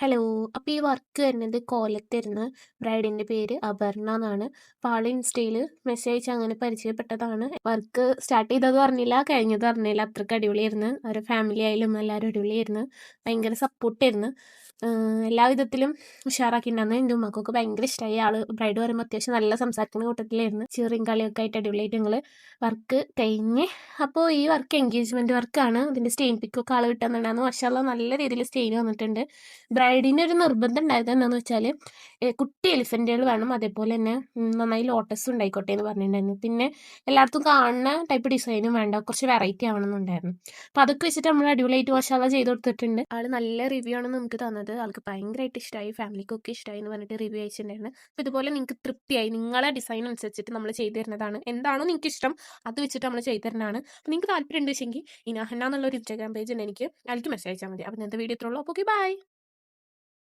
Hello. അപ്പോൾ ഈ work വരുന്നത് കോലത്തിരുന്ന്. ബ്രൈഡിൻ്റെ പേര് അപർണ എന്നാണ്. അപ്പോൾ ആൾ ഇൻസ്റ്റയിൽ മെസ്സേജ് അയച്ച് അങ്ങനെ പരിചയപ്പെട്ടതാണ്. വർക്ക് സ്റ്റാർട്ട് ചെയ്തത് പറഞ്ഞില്ല, കഴിഞ്ഞത് പറഞ്ഞില്ല. അത്രയ്ക്ക് അടിപൊളിയായിരുന്നു. അവരുടെ ഫാമിലി ആയാലും എല്ലാവരും അടിപൊളിയായിരുന്നു. ഭയങ്കര സപ്പോർട്ടായിരുന്നു. എല്ലാ വിധത്തിലും ഉഷാറാക്കിയിട്ടുണ്ടായിരുന്നു. എൻ്റെ ഉമ്മക്കൊക്കെ ഭയങ്കര ഇഷ്ടമായി. ആൾ ബ്രൈഡ് പറയുമ്പോൾ അത്യാവശ്യം നല്ല സംസാരിക്കുന്ന കൂട്ടത്തിലായിരുന്നു. ചെറിയും കളിയൊക്കെ ആയിട്ട് അടിപൊളിയായിട്ട് ഞങ്ങൾ വർക്ക് കഴിഞ്ഞ്. അപ്പോൾ ഈ വർക്ക് എൻഗേജ്മെൻറ്റ് വർക്കാണ്. ഇതിൻ്റെ സ്റ്റെയിൻ പിക്കൊക്കെ ആൾ കിട്ടുന്നുണ്ടായിരുന്നു. മാഷാഅല്ലാഹ് നല്ല രീതിയിൽ സ്റ്റെയിൻ വന്നിട്ടുണ്ട്. ബ്രൈഡിന് ഒരു നിർബന്ധം ഉണ്ടായത് എന്താണെന്ന് വെച്ചാൽ കുട്ടി എലിഫൻറ്റുകൾ വേണം, അതേപോലെ തന്നെ നന്നായി ലോട്ടസ് ഉണ്ടായിക്കോട്ടെ എന്ന് പറഞ്ഞിട്ടുണ്ടായിരുന്നു. പിന്നെ എല്ലായിടത്തും കാണുന്ന ടൈപ്പ് ഡിസൈനും വേണ്ട, കുറച്ച് വെറൈറ്റി ആവണമെന്നുണ്ടായിരുന്നു. അപ്പോൾ അതൊക്കെ വെച്ചിട്ട് നമ്മൾ അടിപൊളിയായിട്ട് മാഷാഅല്ലാഹ് ചെയ്ത് കൊടുത്തിട്ടുണ്ട്. ആൾ നല്ല റിവ്യൂ ആണ് നമുക്ക് തന്നത്. ആൾക്ക് ഭയങ്കരമായിട്ട് ഇഷ്ടമായി, ഫാമിലിക്കൊക്കെ ഇഷ്ടമായി എന്ന് പറഞ്ഞിട്ട് റിവ്യൂ അയച്ചിട്ടുണ്ടായിരുന്നു. അപ്പോൾ ഇതുപോലെ നിങ്ങൾക്ക് തൃപ്തിയായി, നിങ്ങളെ ഡിസൈൻ അനുസരിച്ചിട്ട് നമ്മൾ ചെയ്തു തരുന്നതാണ്. എന്താണോ നിങ്ങൾക്ക് ഇഷ്ടം അത് വെച്ചിട്ട് നമ്മൾ ചെയ്തു തരുന്നതാണ്. അപ്പോൾ നിങ്ങൾക്ക് താല്പര്യം ഉണ്ടെങ്കിൽ ഇനാഹന്ന എന്നുള്ളൊരു ഇൻസ്റ്റാഗ്രാം പേജ് ഉണ്ട് എനിക്ക്, അതിലേക്ക് മെസ്സേജ് അയച്ചാൽ മതി. അപ്പോൾ ഇന്നത്തെ വീഡിയോ ഇത്രയുള്ളൂ. അപ്പോൾ ഓക്കെ, ബൈ.